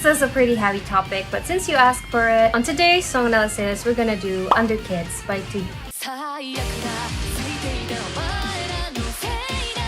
This is a pretty heavy topic, but since you asked for it, on today's song analysis, we're gonna do UNDERKIDS by TUYU.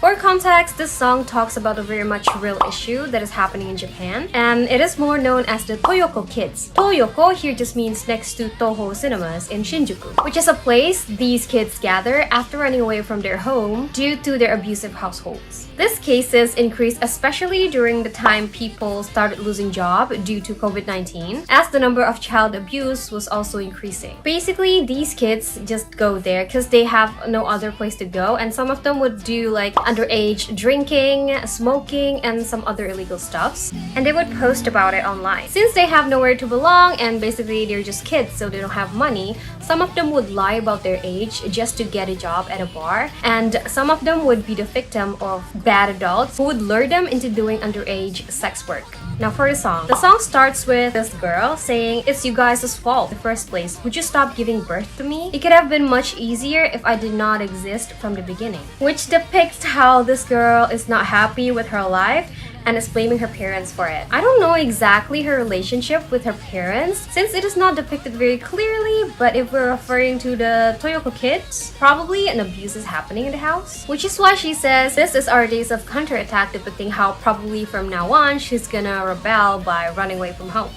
For context, this song talks about a very much real issue that is happening in Japan, and it is more known as the Toyoko kids. Toyoko here just means next to Toho Cinemas in Shinjuku, which is a place these kids gather after running away from their home due to their abusive households. These cases increased especially during the time people started losing job due to COVID-19, as the number of child abuse was also increasing. Basically, these kids just go there because they have no other place to go, and some of them would do like underage drinking, smoking, and some other illegal stuffs, and they would post about it online. Since they have nowhere to belong and basically they're just kids so they don't have money, some of them would lie about their age just to get a job at a bar, and some of them would be the victim of bad adults who would lure them into doing underage sex work. Now for the song starts with this girl saying, "It's you guys' fault in the first place. Would you stop giving birth to me? It could have been much easier if I did not exist from the beginning." Which depicts how this girl is not happy with her life and is blaming her parents for it. I don't know exactly her relationship with her parents since it is not depicted very clearly, but if we're referring to the Toyoko kids, probably an abuse is happening in the house. Which is why she says this is our days of counterattack, depicting how probably from now on she's gonna rebel by running away from home.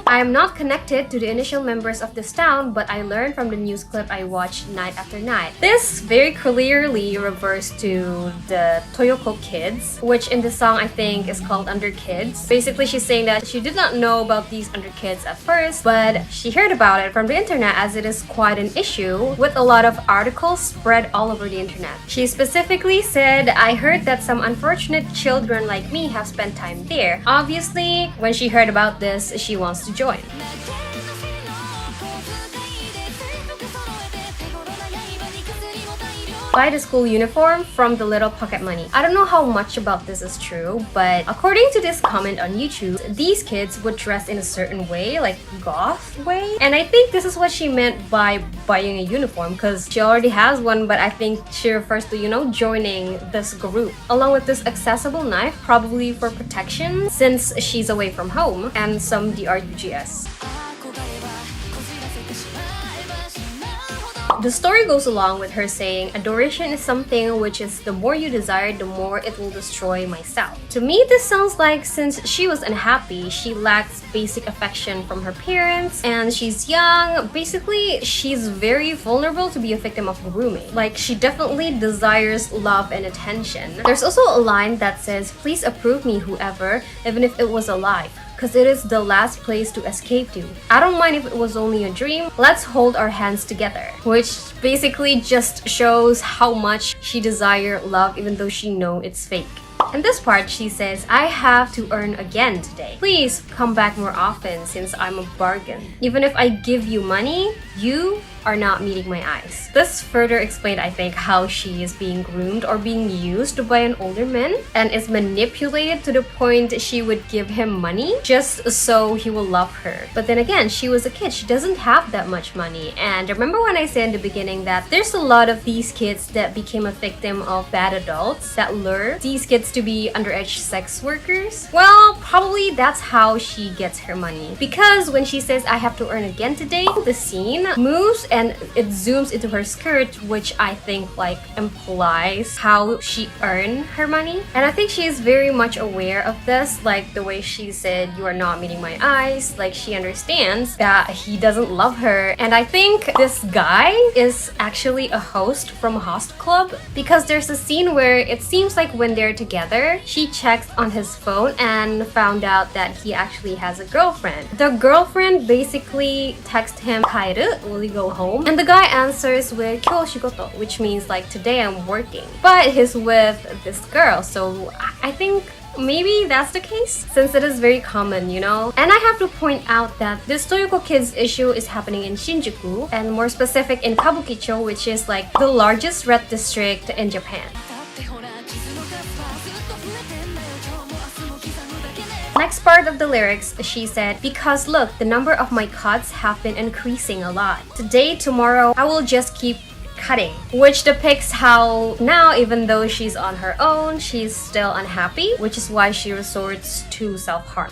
I am not connected to the initial members of this town, but I learned from the news clip I watched night after night. This very clearly refers to the Toyoko kids, which in this song I think is called UNDERKIDS. Basically, she's saying that she did not know about these UNDERKIDS at first, but she heard about it from the internet as it is quite an issue with a lot of articles spread all over the internet. She specifically said, "I heard that some unfortunate children like me have spent time there." Obviously, when she heard about this, she wants to join. Buy the school uniform from the little pocket money. I don't know how much about this is true, but according to this comment on YouTube, these kids would dress in a certain way, like goth way. And I think this is what she meant by buying a uniform, because she already has one, but I think she refers to, joining this group. Along with this accessible knife, probably for protection since she's away from home, and some DRUGS. The story goes along with her saying, "Adoration is something which is the more you desire, the more it will destroy myself." To me, this sounds like since she was unhappy, she lacks basic affection from her parents, and she's young. Basically, she's very vulnerable to be a victim of grooming. Like, she definitely desires love and attention. There's also a line that says, "Please approve me, whoever, even if it was a lie, because it is the last place to escape to. I don't mind if it was only a dream. Let's hold our hands together." Which basically just shows how much she desires love even though she knows it's fake. In this part, she says, "I have to earn again today. Please come back more often since I'm a bargain. Even if I give you money, you are not meeting my eyes." This further explained, I think, how she is being groomed or being used by an older man and is manipulated to the point she would give him money just so he will love her. But then again, she was a kid. She doesn't have that much money. And remember when I said in the beginning that there's a lot of these kids that became a victim of bad adults that lure these kids to be underage sex workers? Well, probably that's how she gets her money. Because when she says, "I have to earn again today," the scene moves and it zooms into her skirt, which I think like implies how she earned her money. And I think she is very much aware of this, like the way she said, "You are not meeting my eyes." Like, she understands that he doesn't love her. And I think this guy is actually a host from a host club, because there's a scene where it seems like when they're together, she checks on his phone and found out that he actually has a girlfriend. The girlfriend basically texts him, "Kaeru, will you go home?" And the guy answers with "Kyou shigoto," which means like, "Today I'm working." But he's with this girl, so I think maybe that's the case, since it is very common, And I have to point out that this Toyoko kids issue is happening in Shinjuku, and more specific in Kabukicho, which is like the largest red district in Japan. Next part of the lyrics, she said, "Because look, the number of my cuts have been increasing a lot. Today, tomorrow, I will just keep cutting, which depicts how now, even though she's on her own, she's still unhappy, which is why she resorts to self-harm.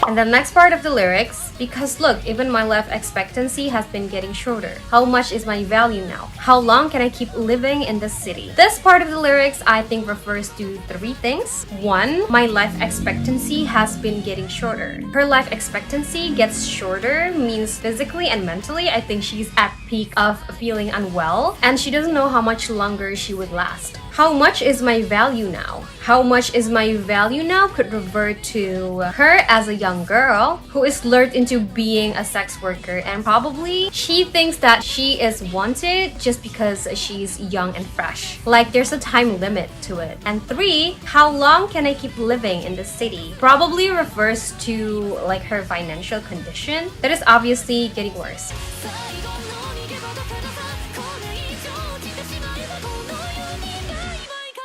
And the next part of the lyrics, because look, even my life expectancy has been getting shorter. How much is my value now? How long can I keep living in this city? This part of the lyrics I think refers to 3 things. 1, my life expectancy has been getting shorter. Her life expectancy gets shorter means physically and mentally I think she's at peak of feeling unwell and she doesn't know how much longer she would last. How much is my value now? How much is my value now could revert to her as a young girl who is lured into being a sex worker and probably she thinks that she is wanted just because she's young and fresh. Like there's a time limit to it. And 3, how long can I keep living in the city? Probably refers to like her financial condition that is obviously getting worse.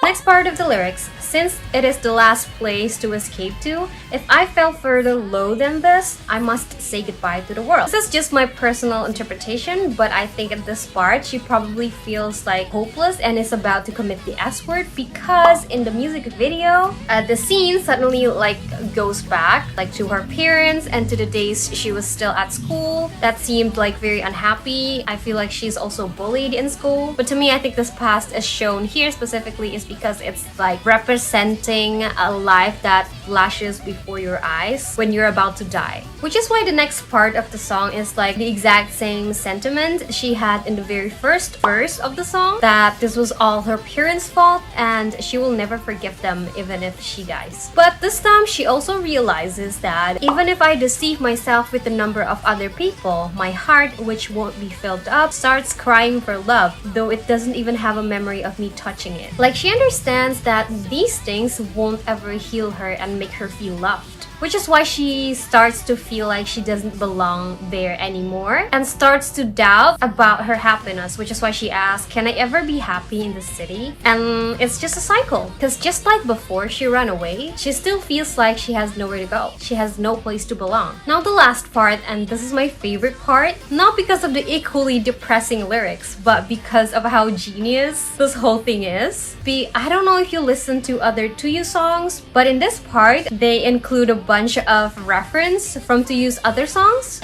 Next part of the lyrics, since it is the last place to escape to, if I fell further low than this, I must say goodbye to the world. This is just my personal interpretation, but I think at this part, she probably feels like hopeless and is about to commit the S word because in the music video, the scene suddenly like goes back like to her parents and to the days she was still at school. That seemed like very unhappy. I feel like she's also bullied in school. But to me, I think this past as shown here specifically is because it's like representing a life that flashes before your eyes when you're about to die. Which is why the next part of the song is like the exact same sentiment she had in the very first verse of the song, that this was all her parents' fault and she will never forgive them even if she dies. But this time she also realizes that even if I deceive myself with the number of other people, my heart, which won't be filled up, starts crying for love, though it doesn't even have a memory of me touching it. Like she understands that these things won't ever heal her and make her feel loved. Which is why she starts to feel like she doesn't belong there anymore and starts to doubt about her happiness, which is why she asks, can I ever be happy in the city? And it's just a cycle, because just like before she ran away, she still feels like she has nowhere to go. She has no place to belong. Now the last part, and this is my favorite part, not because of the equally depressing lyrics, but because of how genius this whole thing is. I don't know if you listen to other TUYU songs, but in this part, they include a bunch of reference from TUYU's other songs.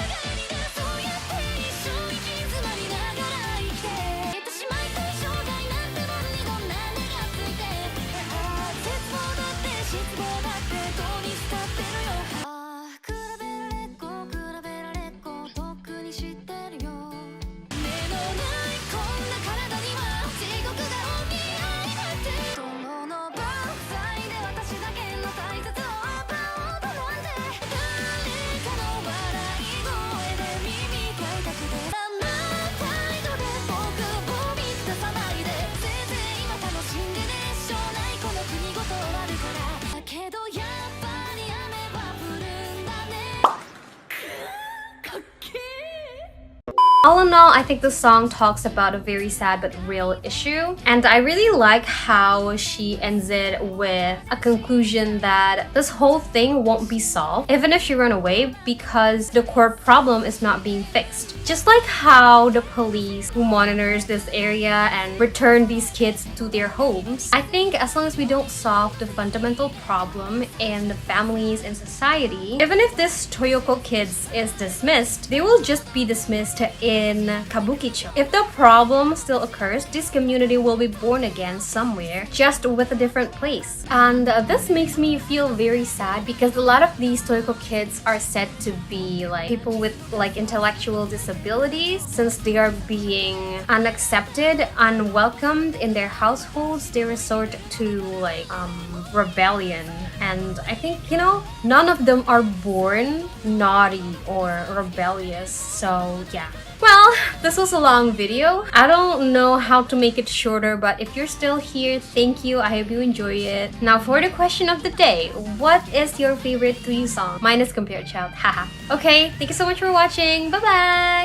All in all, I think the song talks about a very sad but real issue, and I really like how she ends it with a conclusion that this whole thing won't be solved even if she run away because the core problem is not being fixed. Just like how the police who monitors this area and return these kids to their homes, I think as long as we don't solve the fundamental problem in the families and society, even if this Toyoko kids is dismissed, they will just be dismissed in Kabukicho. If the problem still occurs, this community will be born again somewhere, just with a different place. And this makes me feel very sad because a lot of these Toyoko kids are said to be like people with like intellectual disabilities. Since they are being unaccepted, unwelcomed in their households, they resort to like rebellion. And I think, you know, none of them are born naughty or rebellious. So yeah. Well, this was a long video. I don't know how to make it shorter, but if you're still here, thank you. I hope you enjoy it. Now for the question of the day, what is your favorite TUYU song? Mine is Compared Child. Haha. Okay, thank you so much for watching. Bye-bye!